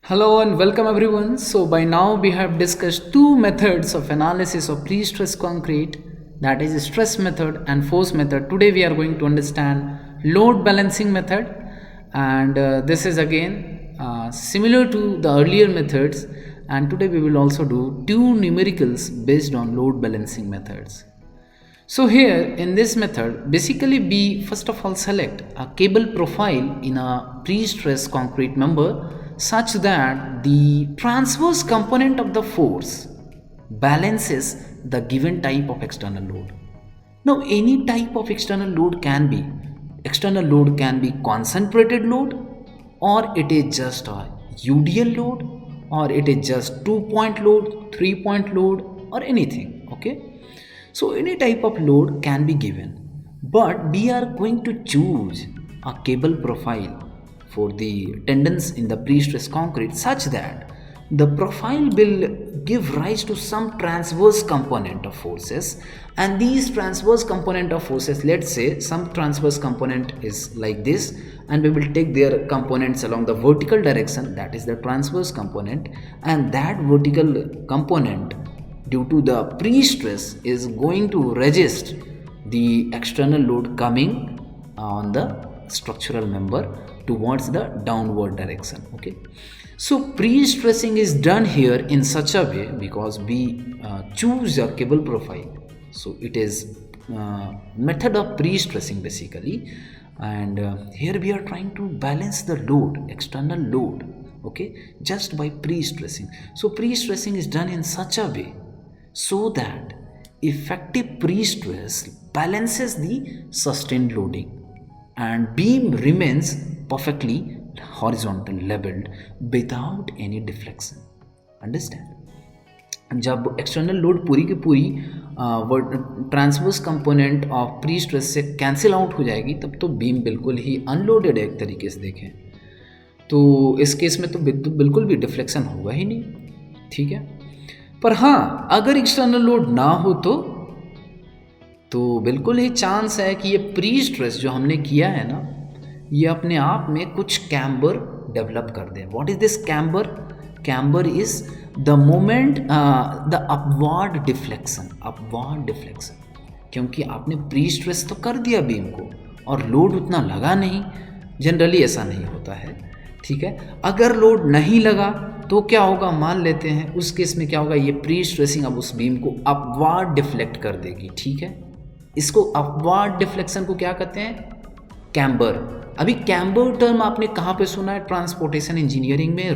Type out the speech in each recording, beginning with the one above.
Hello and welcome everyone. So by now we have discussed two methods of analysis of pre-stress concrete, that is stress method and force method. Today we are going to understand load balancing method, and this is again similar to the earlier methods, and today we will also do two numericals based on load balancing methods. So here in this method, basically we first of all select a cable profile in a pre-stress concrete member such that the transverse component of the force balances the given type of external load. Now any type of external load can be. External load can be concentrated load, or it is just a UDL load, or it is just 2-point load, 3-point load, or anything. Okay. So any type of load can be given, but we are going to choose a cable profile for the tendons in the pre-stress concrete such that the profile will give rise to some transverse component of forces, and these transverse component of forces, let's say some transverse component is like this, and we will take their components along the vertical direction, that is the transverse component, and that vertical component due to the pre-stress is going to resist the external load coming on the structural member towards the downward direction. Okay, so pre-stressing is done here in such a way because we choose a cable profile, so it is method of pre-stressing basically, and here we are trying to balance the load, external load, okay, just by pre-stressing. So pre-stressing is done in such a way so that effective pre-stress balances the sustained loading and beam remains perfectly horizontal leveled without any deflection. Understand? जब external load पूरी की पूरी transverse component of pre stress से cancel out हो जाएगी, तब तो beam बिल्कुल ही अनलोडेड है एक तरीके से देखें तो इस केस में तो बिल्कुल भी डिफ्लेक्शन होगा ही नहीं. ठीक है, पर हाँ अगर एक्सटर्नल लोड ना हो तो बिल्कुल ही चांस है कि ये प्री स्ट्रेस जो हमने किया है ना, ये अपने आप में कुछ कैम्बर डेवलप कर दे. What is this camber? Camber is the moment, the upward deflection. Upward deflection, क्योंकि आपने प्री स्ट्रेस तो कर दिया बीम को और लोड उतना लगा नहीं. जनरली ऐसा नहीं होता है. ठीक है, अगर लोड नहीं लगा तो क्या होगा, मान लेते हैं उस केस में क्या होगा, ये प्री स्ट्रेसिंग अब उस बीम को अपवर्ड डिफ्लेक्ट कर देगी. ठीक है, इसको अपवर्ड डिफ्लेक्शन को क्या कहते हैं, कैम्बर. अभी कैम्बर टर्म आपने कहाँ पे सुना है? ट्रांसपोर्टेशन इंजीनियरिंग में,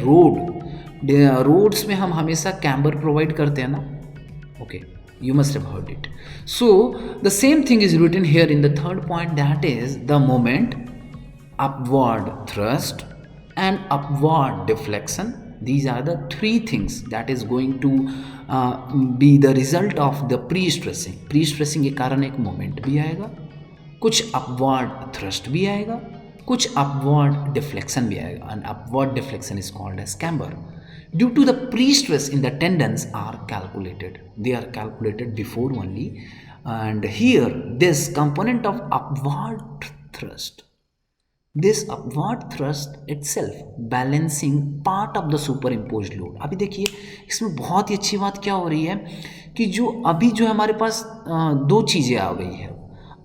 रोड्स में हम हमेशा कैम्बर प्रोवाइड करते हैं ना. Okay, you must have heard it. So the same thing is written here in the third point, that is the moment, upward thrust and upward deflection. These are the three things that is going to be the result of the pre-stressing. Pre-stressing के कारण एक moment भी आएगा, कुछ upward thrust भी आएगा, कुछ upward deflection भी आएगा, and upward deflection is called as camber. Due to the pre-stress in the tendons are calculated. They are calculated before only, and here this component of upward thrust, this upward thrust itself balancing part of the superimposed load. अभी देखिए इसमें बहुत ही अच्छी बात क्या हो रही है कि जो हमारे पास दो चीज़ें आ गई है.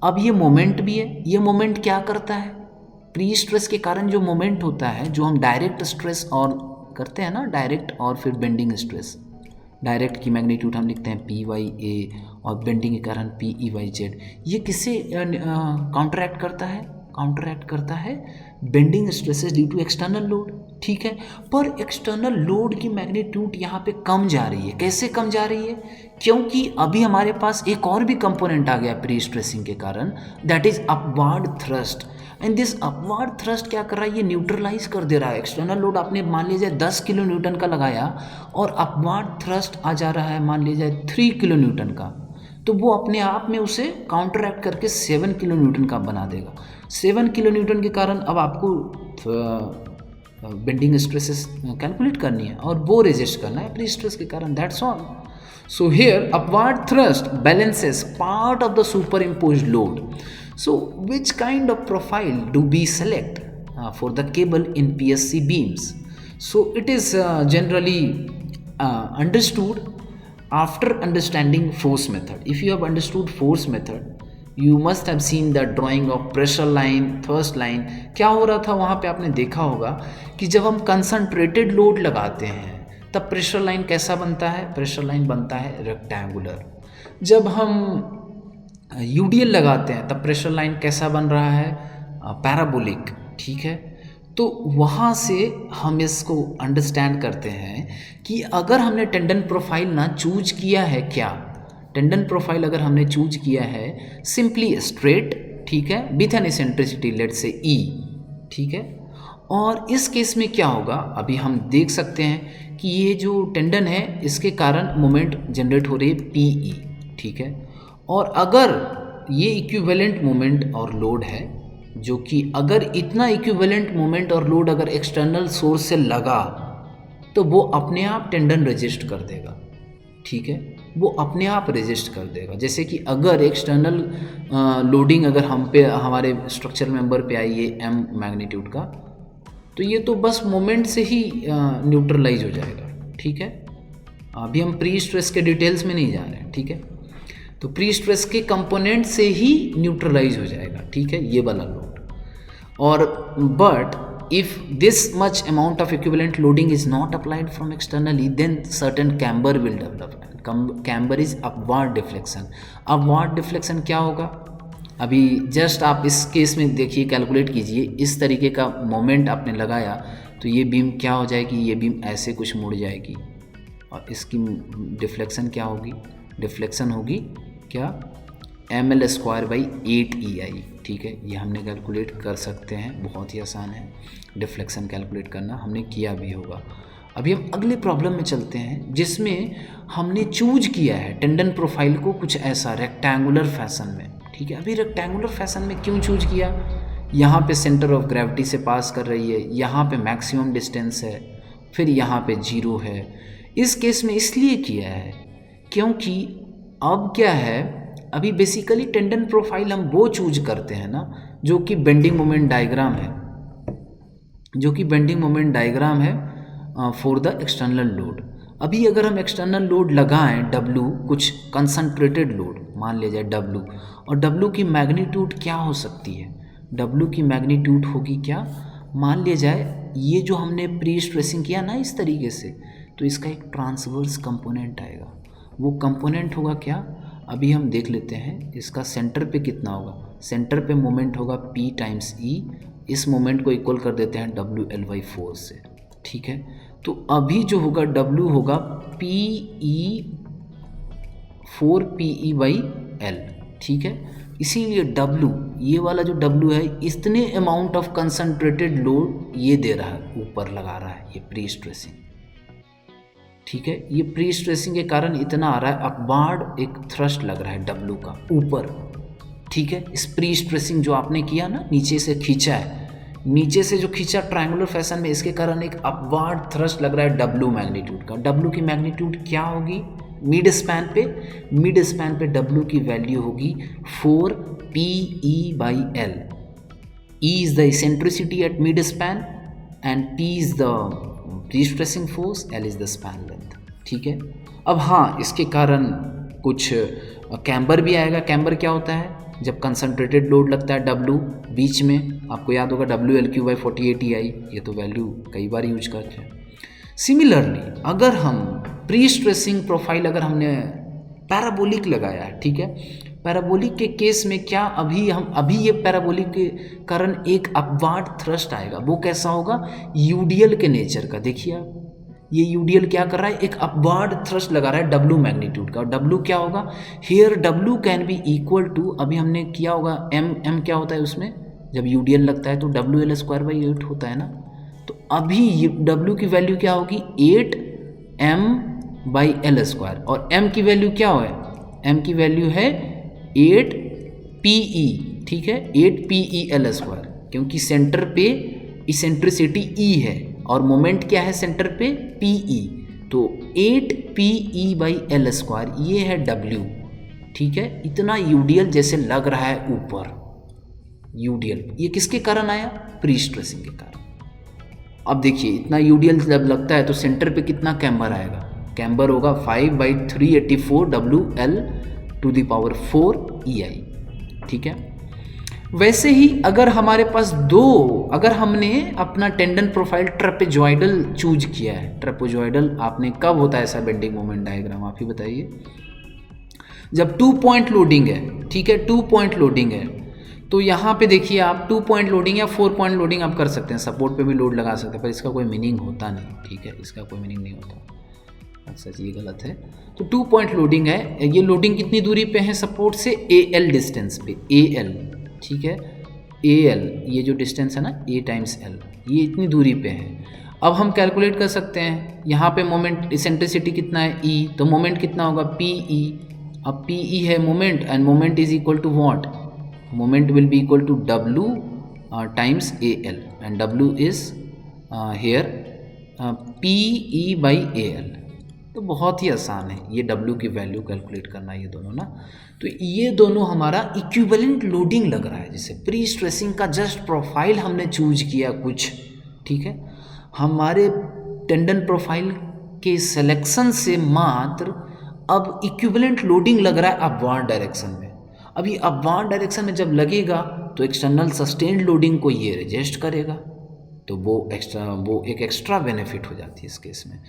अब ये मोमेंट भी है. ये मोमेंट क्या करता है, प्री स्ट्रेस के कारण जो मोमेंट होता है, जो हम डायरेक्ट स्ट्रेस और करते हैं ना, डायरेक्ट और फिर बेंडिंग स्ट्रेस. डायरेक्ट की मैग्नीट्यूड हम लिखते हैं PYA और बेंडिंग के कारण PEYZ. ये किसे काउंटरएक्ट करता है? काउंटरएक्ट करता है bending stresses due to external load. ठीक है, पर एक्सटर्नल लोड की मैग्नीट्यूड यहाँ पे कम जा रही है. कैसे कम जा रही है? क्योंकि अभी हमारे पास एक और भी कंपोनेंट आ गया प्री स्ट्रेसिंग के कारण, that is upward thrust. And this upward thrust क्या कर रहा है, ये न्यूट्रलाइज कर दे रहा है. एक्सटर्नल लोड आपने मान लीजिए 10 किलो न्यूटन का लगाया और अपवर्ड थ्रस्ट आ जा रहा है मान लीजिए 3 किलो न्यूटन का, तो वो अपने आप में उसे काउंटरएक्ट करके 7 किलो न्यूटन का बना देगा. 7 किलो न्यूटन के कारण अब आपको बेंडिंग स्ट्रेसेस कैलकुलेट करनी है और वो रेजिस्ट करना है प्री स्ट्रेस के कारण. That's all. So here upward thrust balances part of the superimposed load. So which kind of profile do we select for the cable in PSC beams? So it is generally understood after understanding force method. If you have understood force method, you must have seen the drawing of pressure line, thrust line. क्या हो रहा था वहाँ पे आपने देखा होगा कि जब हम कंसंट्रेटेड लोड लगाते हैं तब प्रेशर लाइन कैसा बनता है? प्रेशर लाइन बनता है रेक्टेंगुलर। जब हम यूडीएल लगाते हैं तब प्रेशर लाइन कैसा बन रहा है? पैराबोलिक। ठीक है, तो वहाँ से हम इसको अंडरस्टैंड करते हैं कि अगर हमने टेंडन प्रोफाइल ना चूज किया है, क्या टेंडन प्रोफाइल अगर हमने चूज किया है सिंपली स्ट्रेट, ठीक है, विथ एन एसेंट्रिसिटी लेट से ई, ठीक है, और इस केस में क्या होगा? अभी हम देख सकते हैं कि ये जो टेंडन है इसके कारण मोमेंट जनरेट हो रही है पी ई, ठीक है, और अगर ये इक्विवेलेंट मोमेंट और लोड है, जो कि अगर इतना इक्विवेलेंट मोमेंट और लोड अगर एक्सटर्नल सोर्स से लगा तो वो अपने आप टेंडन रेजिस्ट कर देगा, ठीक है, वो अपने आप रेजिस्ट कर देगा। जैसे कि अगर एक्सटर्नल लोडिंग अगर हम पे हमारे स्ट्रक्चर मेंबर पे आई है एम मैग्नीट्यूड का, तो ये तो बस मोमेंट से ही न्यूट्रलाइज हो जाएगा, ठीक है। अभी हम प्री स्ट्रेस के डिटेल्स में नहीं जा रहे हैं, ठीक है, तो प्री स्ट्रेस के कंपोनेंट से ही न्यूट्रलाइज हो जाएगा, ठीक है, ये वाला लोड। और but if this much amount of equivalent loading is not applied from externally, then certain camber will develop. Camber is upward deflection. Upward deflection क्या होगा? अभी जस्ट आप इस केस में देखिए, कैलकुलेट कीजिए, इस तरीके का मोमेंट आपने लगाया तो ये बीम क्या हो जाएगी? ये बीम ऐसे कुछ मुड़ जाएगी और इसकी डिफ्लेक्शन क्या होगी? डिफ्लेक्शन होगी क्या? ml² 8EI, ठीक है, ये हमने कैलकुलेट कर सकते हैं, बहुत ही आसान है डिफ्लेक्शन कैलकुलेट करना, हमने किया भी होगा। अभी हम अगले प्रॉब्लम में चलते हैं जिसमें हमने चूज किया है टेंडन प्रोफाइल को कुछ ऐसा रेक्टेंगुलर फैशन में, ठीक है। अभी रेक्टेंगुलर फैशन में क्यों चूज किया? यहाँ पे सेंटर ऑफ ग्रेविटी से पास कर रही है, यहाँ पे मैक्सिमम डिस्टेंस है, फिर यहाँ पे 0 है। इस केस में इसलिए किया है क्योंकि अब क्या है, अभी बेसिकली टेंडन प्रोफाइल हम वो चूज करते हैं ना जो कि बेंडिंग मोमेंट डायग्राम है, जो कि बेंडिंग मोमेंट डायग्राम है फॉर द एक्सटर्नल लोड। अभी अगर हम एक्सटर्नल लोड लगाएं W, कुछ कंसंट्रेटेड लोड मान लिया जाए W, और W की मैग्नीट्यूड क्या हो सकती है? W की मैग्नीट्यूड होगी क्या? मान लिया जाए ये जो हमने प्री स्ट्रेसिंग किया ना इस तरीके से, तो इसका एक ट्रांसवर्स कंपोनेंट आएगा। वो कंपोनेंट होगा क्या? अभी हम देख लेते हैं इसका सेंटर पे कितना होगा। सेंटर पे मोमेंट होगा P टाइम्स E, इस मोमेंट को इक्वल कर देते हैं WL/4 से, ठीक है। तो अभी जो होगा W होगा PE/4PE/L, ठीक है। इसीलिए W, ये वाला जो W है, इतने अमाउंट ऑफ कंसंट्रेटेड लोड ये दे रहा है, ऊपर लगा रहा है ये प्री स्ट्रेसिंग, ठीक है। ये प्री स्ट्रेसिंग के कारण इतना आ रहा है, अपवार्ड एक थ्रस्ट लग रहा है W का ऊपर, ठीक है। इस प्री स्ट्रेसिंग जो आपने किया ना, नीचे से खींचा है, नीचे से जो खींचा ट्रायंगुलर फैशन में, इसके कारण एक अपवार्ड थ्रस्ट लग रहा है W मैग्नीट्यूड का। W की मैग्नीट्यूड क्या होगी? मिड स्पैन पे W की वैल्यू होगी 4PE/L। E is the eccentricity at mid span and P is the pre-stressing force, L is the span length, ठीक है। अब हाँ, इसके कारण कुछ कैम्बर भी आएगा। कैम्बर क्या होता है? जब कंसंट्रेटेड लोड लगता है W बीच में, आपको याद होगा WL/48EI, ये तो वैल्यू कई बार यूज करते हैं। सिमिलरली अगर हम प्री स्ट्रेसिंग प्रोफाइल अगर हमने पैराबोलिक लगाया है, ठीक है, पैराबोलिक के केस में क्या, अभी ये पैराबोलिक के कारण एक अपवार्ड थ्रस्ट आएगा। वो कैसा होगा? यूडीएल के नेचर का। देखिए आप, ये यूडीएल क्या कर रहा है? एक अपवार्ड थ्रस्ट लगा रहा है W मैग्नीट्यूड का। और W क्या होगा? Here W can be equal to, अभी हमने किया होगा M क्या होता है उसमें, जब यूडीएल लगता है तो WL/8 होता है ना। तो अभी W की वैल्यू क्या होगी? 8M/L², और M की वैल्यू क्या है? M की वैल्यू है 8PE, ठीक है, 8PE/L², क्योंकि सेंटर पे इसेंट्रिसिटी E है और मोमेंट क्या है सेंटर पे? PE, तो 8PE/L², ये है W, ठीक है। इतना यूडीएल जैसे लग रहा है ऊपर, यूडीएल ये किसके कारण आया? प्री स्ट्रेसिंग के कारण। अब देखिए इतना यूडीएल जब लगता है तो सेंटर पे कितना कैम्बर आएगा, कैम्बर होगा 5/384 WL⁴EI, ठीक है। वैसे ही अगर हमारे पास अगर हमने अपना टेंडन प्रोफाइल ट्रेपेजॉइडल चूज किया है, ट्रेपेजॉइडल आपने कब होता है ऐसा बेंडिंग मोमेंट डायग्राम आप ही बताइए, जब 2 पॉइंट लोडिंग है, ठीक है, 2 पॉइंट लोडिंग है, तो यहाँ पे देखिए आप 2 पॉइंट लोडिंग या 4 पॉइंट लोडिंग आप कर सकते हैं, सपोर्ट पे भी लोड लगा सकते हैं, पर इसका कोई मीनिंग होता नहीं, ठीक है, इसका कोई मीनिंग नहीं होता, अच्छा ये गलत है। तो 2 पॉइंट लोडिंग है, ये लोडिंग कितनी दूरी पे है सपोर्ट से, AL डिस्टेंस पे, AL, ठीक है, AL ये जो डिस्टेंस है ना A टाइम्स L, ये इतनी दूरी पे है। अब हम कैलकुलेट कर सकते हैं यहाँ पे मोमेंट इसेंट्रिसिटी कितना है E, तो मोमेंट कितना होगा PE, अब PE है moment and moment is equal to what, moment will be equal to W times AL and W is here PE/AL। तो बहुत ही आसान है ये W की वैल्यू कैलकुलेट करना, ये दोनों ना, तो ये दोनों हमारा इक्विवेलेंट लोडिंग लग रहा है, जैसे प्री स्ट्रेसिंग का जस्ट प्रोफाइल हमने चूज किया कुछ, ठीक है, हमारे टेंडन प्रोफाइल के सिलेक्शन से मात्र अब इक्विवेलेंट लोडिंग लग रहा है अपवार्ड डायरेक्शन में। अब ये अपवार्ड डायरेक्शन में जब लगेगा तो एक्सटर्नल सस्टेन्ड लोडिंग को ये रेजिस्ट करेगा, तो वो एक एक्स्ट्रा बेनिफिट हो जाती है इस केस में,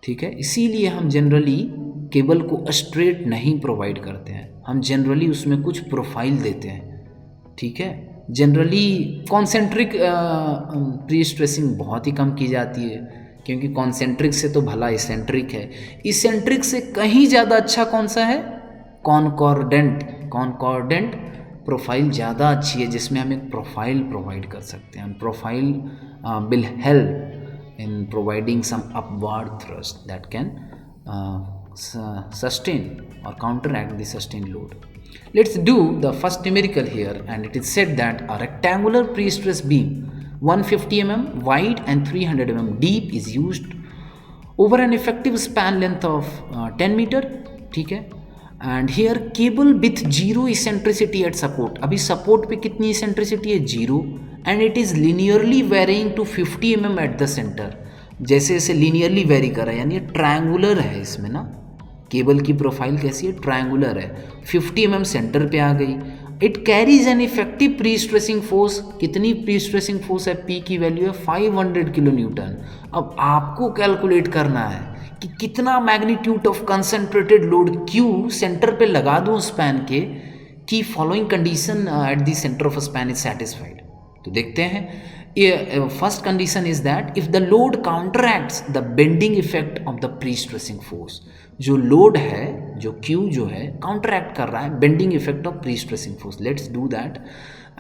ठीक है। इसीलिए हम जनरली केबल को स्ट्रेट नहीं प्रोवाइड करते हैं, हम जनरली उसमें कुछ प्रोफाइल देते हैं, ठीक है। जनरली कॉन्सेंट्रिक प्री स्ट्रेसिंग बहुत ही कम की जाती है, क्योंकि कॉन्सेंट्रिक से तो भला इसेंट्रिक है, इसेंट्रिक से कहीं ज़्यादा अच्छा कौन सा है, कॉनकॉर्डेंट प्रोफाइल ज़्यादा अच्छी है, जिसमें हम एक प्रोफाइल प्रोवाइड कर सकते हैं। Profile will help in providing some upward thrust that can sustain or counteract the sustained load. Let's do the first numerical here, and it is said that a rectangular pre-stress beam 150 mm wide and 300 mm deep is used over an effective span length of 10 meter, ठीक है। And here cable with zero eccentricity at support, अभी support पे कितनी eccentricity है, 0, and it is linearly varying to 50 mm at the center, जैसे जैसे linearly very कर रहा है, यानी ट्रायंगुलर है इसमें ना, केबल की प्रोफाइल कैसी है, ट्रायंगुलर है, 50 mm सेंटर पे आ गई। It carries an effective pre stressing force, कितनी प्री स्ट्रेसिंग फोर्स है, P की वैल्यू है 500 किलो न्यूटन। अब आपको कैलकुलेट करना है कि कितना magnitude of concentrated load Q centre पे लगा दूँ स्पैन के, कि following condition at the centre of span is satisfied. तो देखते हैं, first condition is that if the load counteracts the bending effect of the pre stressing force, जो load है, जो Q जो है काउंटरैक्ट कर रहा है bending effect of pre stressing force. Let's do that,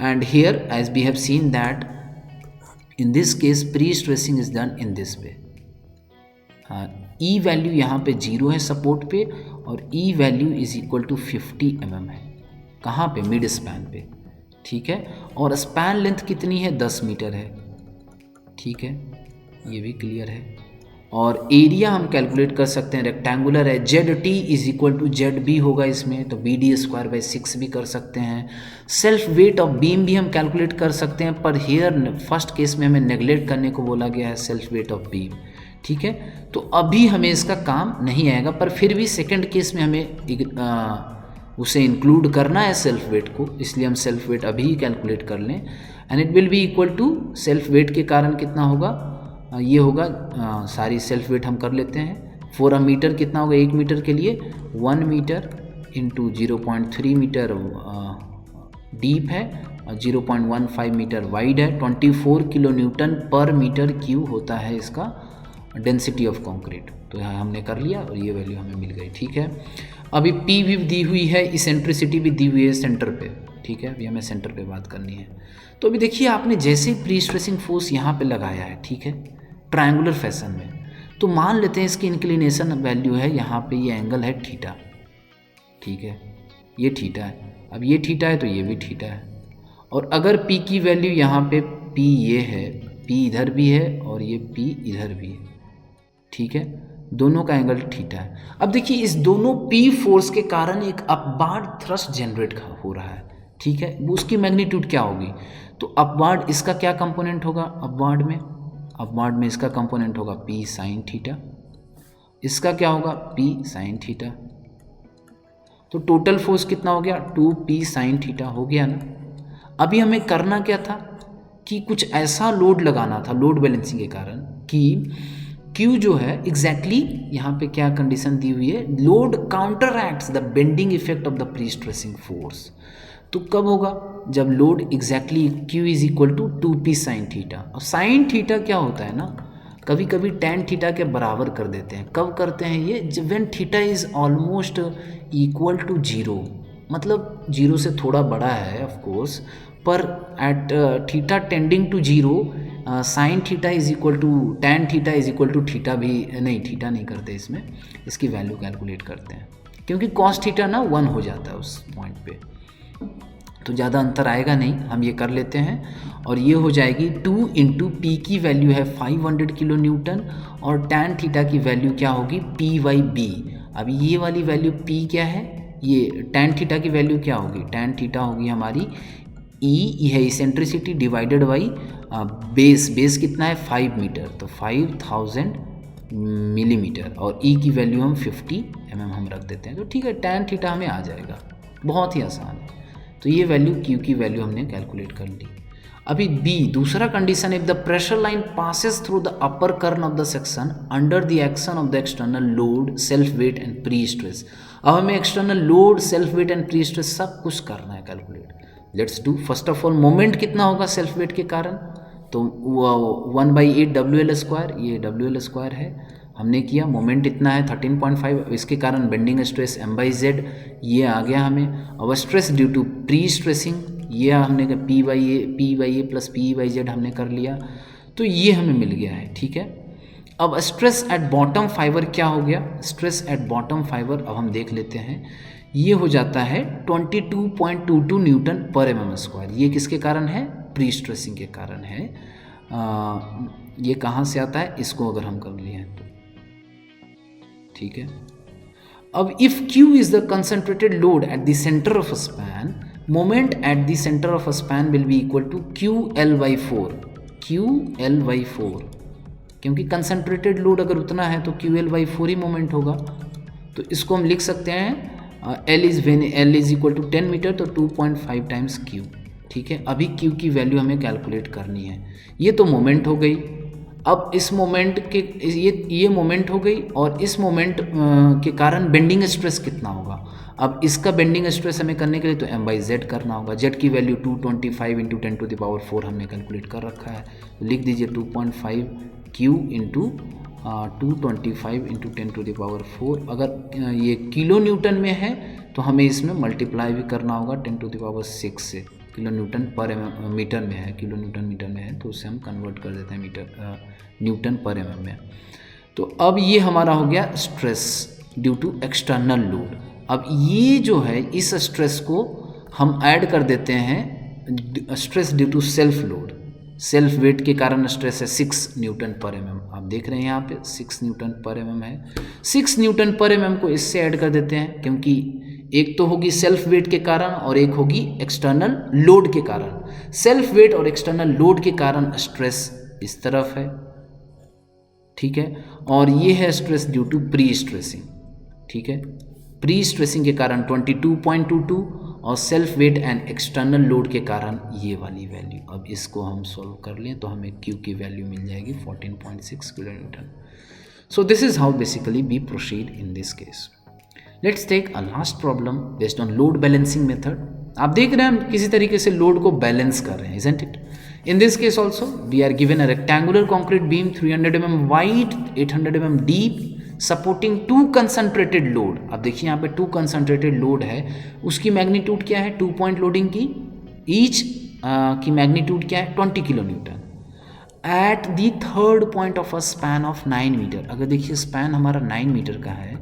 and here as we have seen that in this case prestressing is done in this way. E value यहाँ पे 0 है सपोर्ट पे, और E value is equal to 50 mm है, कहाँ पे, mid span पे, ठीक है। और स्पैन लेंथ कितनी है, 10 मीटर है, ठीक है, ये भी क्लियर है। और एरिया हम कैलकुलेट कर सकते हैं, रेक्टेंगुलर है, ZT is equal to ZB होगा इसमें, तो BD²/6 भी कर सकते हैं। सेल्फ वेट ऑफ बीम भी हम कैलकुलेट कर सकते हैं, पर हेयर फर्स्ट केस में हमें नेगलेक्ट करने को बोला गया है सेल्फ वेट ऑफ बीम, ठीक है। तो अभी हमें इसका काम नहीं आएगा, पर फिर भी सेकंड केस में हमें उसे इंक्लूड करना है सेल्फ वेट को, इसलिए हम सेल्फ वेट अभी ही कैलकुलेट कर लें, and it will be equal to, self weight के कारण कितना होगा, ये होगा, सारी सेल्फ वेट हम कर लेते हैं, फॉर अ मीटर कितना होगा, 1 मीटर के लिए 1 मीटर इंटू 0.3 मीटर डीप है और 0.15 मीटर वाइड है, 24 किलो न्यूटन पर मीटर क्यू होता है इसका डेंसिटी ऑफ कंक्रीट। तो यहाँ हमने कर लिया और ये वैल्यू हमें मिल गई, ठीक है। अभी P भी दी हुई है, इसेंट्रिसिटी भी दी हुई है सेंटर पे, ठीक है, अभी हमें सेंटर पे बात करनी है। तो अभी देखिए आपने जैसे प्री स्ट्रेसिंग फोर्स यहाँ पे लगाया है, ठीक है, ट्रायंगुलर फैशन में, तो मान लेते हैं इसकी इंक्लिनेशन वैल्यू है यहाँ पे, ये एंगल है थीटा, ठीक है, ये थीटा है, अब ये थीटा है तो ये भी थीटा है, और अगर P की वैल्यू यहाँ पे P ये है, P इधर भी है और ये P इधर भी है, ठीक है, दोनों का एंगल थीटा है। अब देखिए इस दोनों P फोर्स के कारण एक अपवार्ड थ्रस्ट जनरेट हो रहा है, ठीक है, वो उसकी मैग्नीट्यूड क्या होगी, तो अपवार्ड इसका क्या कंपोनेंट होगा, अपवार्ड में अपवार्ड में इसका कंपोनेंट होगा p साइन थीटा, इसका क्या होगा p साइन थीटा। तो टोटल फोर्स कितना हो गया 2p साइन थीटा हो गया ना। अभी हमें करना क्या था कि कुछ ऐसा लोड लगाना था लोड बैलेंसिंग के कारण कि Q जो है एग्जैक्टली यहाँ पे क्या कंडीशन दी हुई है, load counteracts the bending effect of the pre stressing force. तो कब होगा जब load exactly Q is equal to 2p sine theta. और साइन थीटा क्या होता है ना, कभी कभी टैन थीटा के बराबर कर देते हैं। कब करते हैं ये, जब when theta is almost equal to zero, मतलब जीरो से थोड़ा बड़ा है ऑफ कोर्स, पर at theta tending to zero sine theta is equal to tan theta is equal to theta भी नहीं, थीटा नहीं करते इसमें, इसकी वैल्यू कैलकुलेट करते हैं क्योंकि कॉस थीटा ना 1 हो जाता है उस पॉइंट पे, तो ज़्यादा अंतर आएगा नहीं, हम ये कर लेते हैं। और ये हो जाएगी 2 इंटू पी की वैल्यू है 500 किलो न्यूटन और टैन थीटा की वैल्यू क्या होगी p/b। अब ये वाली वैल्यू p क्या है, ये टैन थीटा की वैल्यू क्या होगी, टैन थीटा होगी हमारी ई है इसेंट्रिसिटी डिवाइडेड बाई बेस कितना है 5 मीटर, तो 5000 मिलीमीटर और ई की वैल्यू हम 50 mm हम रख देते हैं। तो ठीक है, टैन थीटा हमें आ जाएगा, बहुत ही आसान है। तो ये वैल्यू Q की वैल्यू हमने कैलकुलेट कर ली। अभी B दूसरा condition, if the pressure line passes through the upper kern of the section under the action of the external load self weight and pre stress. अब हमें external load self weight and pre stress सब कुछ करना है calculate. Let's do. First of all moment कितना होगा self weight के कारण, तो 1/8 WL², ये WL² है, हमने किया। मोमेंट इतना है 13.5, इसके कारण बेंडिंग स्ट्रेस m/z ये आ गया हमें। अब stress due to prestressing ये हमने p/a प्लस p/z हमने कर लिया, तो ये हमें मिल गया है। ठीक है, अब स्ट्रेस एट बॉटम फाइबर क्या हो गया, स्ट्रेस एट बॉटम फाइबर अब हम देख लेते हैं, ये हो जाता है 22.22 न्यूटन पर mm²। ये किसके कारण है, प्री स्ट्रेसिंग के कारण है। ये कहाँ से आता है, इसको अगर हम कर लिए तो ठीक है। अब if Q is the concentrated load at the centre of span, moment at the centre of span will be equal to QL/4, QL/4, क्योंकि कंसंट्रेटेड लोड अगर उतना है तो QL/4 ही मोमेंट होगा। तो इसको हम लिख सकते हैं L is equal to 10 metre, तो 2.5 टाइम्स Q। ठीक है, अभी Q की वैल्यू हमें कैलकुलेट करनी है। ये तो मोमेंट हो गई। अब इस मोमेंट के ये मोमेंट हो गई और इस मोमेंट के कारण बेंडिंग स्ट्रेस कितना होगा। अब इसका बेंडिंग स्ट्रेस हमें करने के लिए तो m/z करना होगा। z की वैल्यू 225 इंटू 10⁴ हमने कैलकुलेट कर रखा है, तो लिख दीजिए 2.5 Q इंटू 225 इंटू 10⁴। अगर ये किलो न्यूटन में है तो हमें इसमें मल्टीप्लाई भी करना होगा 10⁶ से। किलो न्यूटन पर मीटर में है, किलो न्यूटन मीटर में है, तो उससे हम कन्वर्ट कर देते हैं मीटर न्यूटन पर mm में। तो अब ये हमारा हो गया stress due to external load. अब ये जो है इस स्ट्रेस को हम ऐड कर देते हैं stress due to self load. Self weight के कारण स्ट्रेस है 6 न्यूटन पर mm। आप देख रहे हैं यहाँ पे 6 न्यूटन पर mm है। 6 न्यूटन पर mm को इससे ऐड कर देते हैं, क्योंकि एक तो होगी सेल्फ वेट के कारण और एक होगी एक्सटर्नल लोड के कारण। सेल्फ वेट और एक्सटर्नल लोड के कारण स्ट्रेस इस तरफ है, ठीक है, और ये है stress due to prestressing. ठीक है, प्री स्ट्रेसिंग के कारण 22.22 और self weight and external load के कारण ये वाली वैल्यू। अब इसको हम सॉल्व कर लें तो हमें Q की वैल्यू मिल जाएगी 14.6 kilo newton. So this is how basically we proceed in this case. Let's take a last problem based on load balancing method. आप देख रहे हैं हम किसी तरीके से लोड को बैलेंस कर रहे हैं, isn't it? In this case also we are given a rectangular concrete beam 300 mm wide, 800 mm deep, supporting two concentrated load। अब देखिए यहाँ पे 2 concentrated load है, उसकी मैग्नीट्यूड क्या है, 2 point लोडिंग की ईच की मैग्नीट्यूड क्या है 20 kilo newton at the third point of a span of 9 metre. अगर देखिए स्पैन हमारा 9 मीटर का है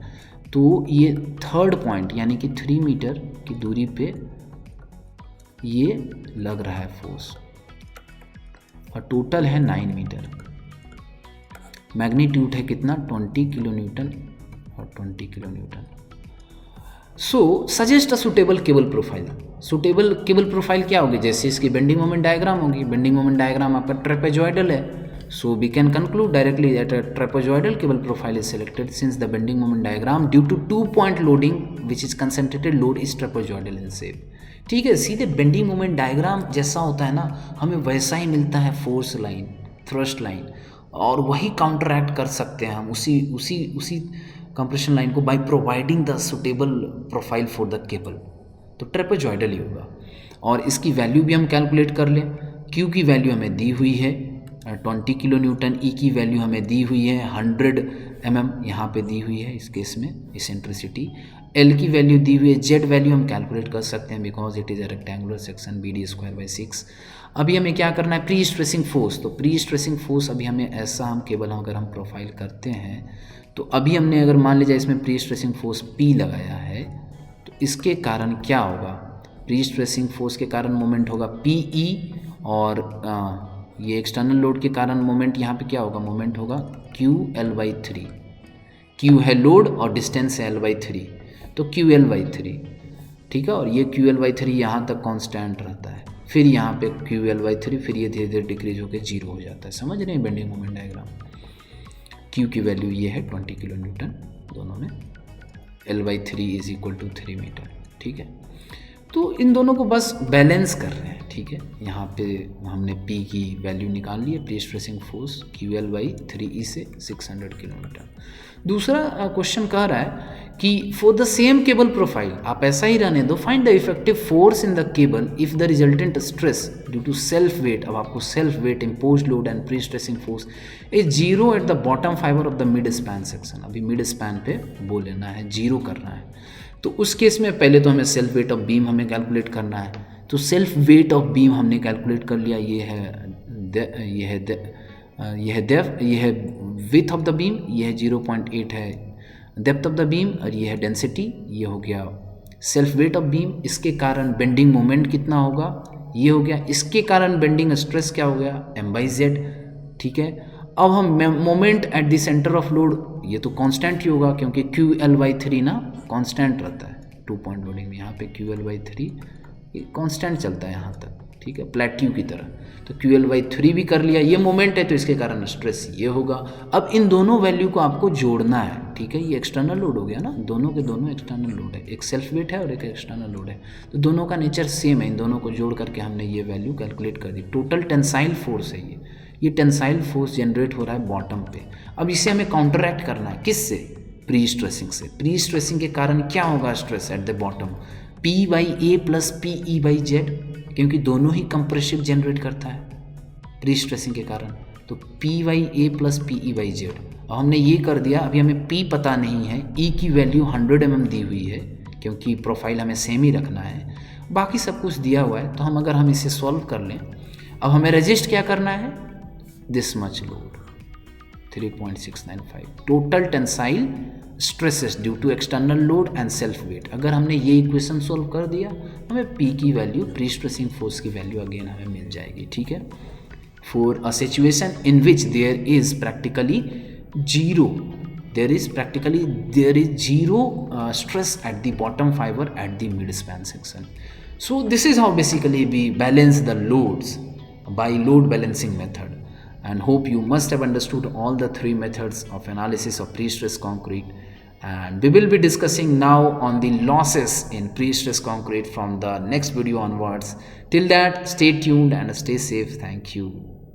तो ये थर्ड पॉइंट यानी कि 3 मीटर की दूरी पे ये लग रहा है फोर्स और टोटल है 9 मीटर। मैग्नीट्यूड है कितना 20 किलो न्यूटन और 20 kilo newton. So suggest a suitable cable profile. Suitable cable profile क्या होगी, जैसे इसकी बेंडिंग मोमेंट डायग्राम होगी। बेंडिंग मोमेंट डायग्राम आपका ट्रेपेजॉइडल है, So we can conclude directly that a trapezoidal cable profile is selected since the bending moment diagram due to 2-point loading which is concentrated load is trapezoidal in shape. ठीक है, सीधे bending moment diagram जैसा होता है ना, हमें वैसा ही मिलता है फोर्स लाइन, थ्रस्ट लाइन, और वही काउंटरैक्ट कर सकते हैं हम उसी कंप्रेशन लाइन को by providing the suitable profile for the cable. तो ट्रेपेजॉइडल ही होगा. और इसकी वैल्यू भी हम कैलकुलेट कर लें. क्यू की वैल्यू हमें दी हुई है 20 किलो न्यूटन, ई की वैल्यू हमें दी हुई है 100 mm यहाँ पे दी हुई है इस केस में इसेंट्रिसिटी. एल की वैल्यू दी हुई है, जेड वैल्यू हम कैलकुलेट कर सकते हैं because it is a rectangular section BD²/6. अभी हमें क्या करना है, प्री स्ट्रेसिंग फोर्स. तो प्री स्ट्रेसिंग फोर्स अभी हमें ऐसा हम केबल अगर हम प्रोफाइल करते हैं तो अभी हमने अगर मान लीजिए इसमें प्री स्ट्रेसिंग फोर्स P लगाया है तो इसके कारण क्या होगा, प्री स्ट्रेसिंग फोर्स के कारण मोमेंट होगा PE और ये एक्सटर्नल लोड के कारण मोमेंट यहाँ पे क्या होगा, मोमेंट होगा QL/3. Q है लोड और डिस्टेंस है L/3 तो QL/3. ठीक है, और ये QL/3 यहाँ तक कांस्टेंट रहता है, फिर यहाँ पे QL/3, फिर ये धीरे धीरे डिक्रीज होकर 0 हो जाता है. समझ रहे हैं बेंडिंग मोमेंट डायग्राम. Q की वैल्यू ये है 20 किलो न्यूटन दोनों में, L/3 is equal to 3 metre. ठीक है, तो इन दोनों को बस बैलेंस कर रहे हैं. ठीक है, यहाँ पे हमने P की वैल्यू निकाल ली है, प्री स्ट्रेसिंग फोर्स QL/3E से 600 किलोमीटर. दूसरा क्वेश्चन कह रहा है कि for the same cable profile, आप ऐसा ही रहने दो, find the effective force in the cable if the resultant stress due to self weight. अब आपको self weight, impose load and pre stressing force is 0 at the bottom fibre of the mid span section. अभी mid span पे बोल लेना है, 0 करना है. तो उस केस में पहले तो हमें सेल्फ वेट ऑफ बीम हमें कैलकुलेट करना है. तो सेल्फ वेट ऑफ बीम हमने कैलकुलेट कर लिया, ये है विथ ऑफ द बीम, ये है 0.8 है डेप्थ ऑफ द बीम, और ये है डेंसिटी, ये हो गया सेल्फ वेट ऑफ बीम. इसके कारण बेंडिंग मोमेंट कितना होगा, ये हो गया. इसके कारण बेंडिंग स्ट्रेस क्या हो गया, M/Z. ठीक है, अब हम moment at the centre of load, ये तो कांस्टेंट ही होगा क्योंकि QL/3 ना कांस्टेंट रहता है 2 पॉइंट लोडिंग में. यहाँ पे QL/3 कांस्टेंट चलता है यहाँ तक. ठीक है, प्लेट्यू की तरह. तो QL/3 भी कर लिया, ये मोमेंट है तो इसके कारण स्ट्रेस ये होगा. अब इन दोनों वैल्यू को आपको जोड़ना है. ठीक है, ये एक्सटर्नल लोड हो गया ना, दोनों के दोनों एक्सटर्नल लोड है, एक सेल्फ वेट है और एक एक्सटर्नल लोड है, तो दोनों का नेचर सेम है. इन दोनों को जोड़ करके हमने ये वैल्यू कैलकुलेट कर दी. टोटल टेंसाइल फोर्स है ये टेंसाइल फोर्स जनरेट हो रहा है बॉटम पे. अब इसे हमें काउंटरैक्ट करना है, किससे, प्री स्ट्रेसिंग से. प्री स्ट्रेसिंग के कारण क्या होगा stress at the bottom, P/A plus PE/Z, क्योंकि दोनों ही कंप्रेसिव जनरेट करता है प्री स्ट्रेसिंग के कारण. तो P/A प्लस PE/Z. और हमने ये कर दिया. अभी हमें P पता नहीं है, E की वैल्यू 100 mm दी हुई है क्योंकि प्रोफाइल हमें सेम ही रखना है, बाकी सब कुछ दिया हुआ है. तो हम इसे सॉल्व कर लें. अब हमें रजिस्ट क्या करना है, this much load 3.695 total tensile stresses due to external load and self weight. अगर हमने ये इक्वेशन सॉल्व कर दिया, हमें P की वैल्यू, प्री स्ट्रेसिंग फोर्स की वैल्यू अगेन हमें मिल जाएगी. ठीक है, for a situation in which there is practically zero stress at the bottom fibre at the mid span section. So this is how basically we balance the loads by load balancing method, and hope you must have understood all the 3 methods of analysis of pre-stress concrete, and we will be discussing now on the losses in pre-stress concrete from the next video onwards. Till that, stay tuned and stay safe. Thank you.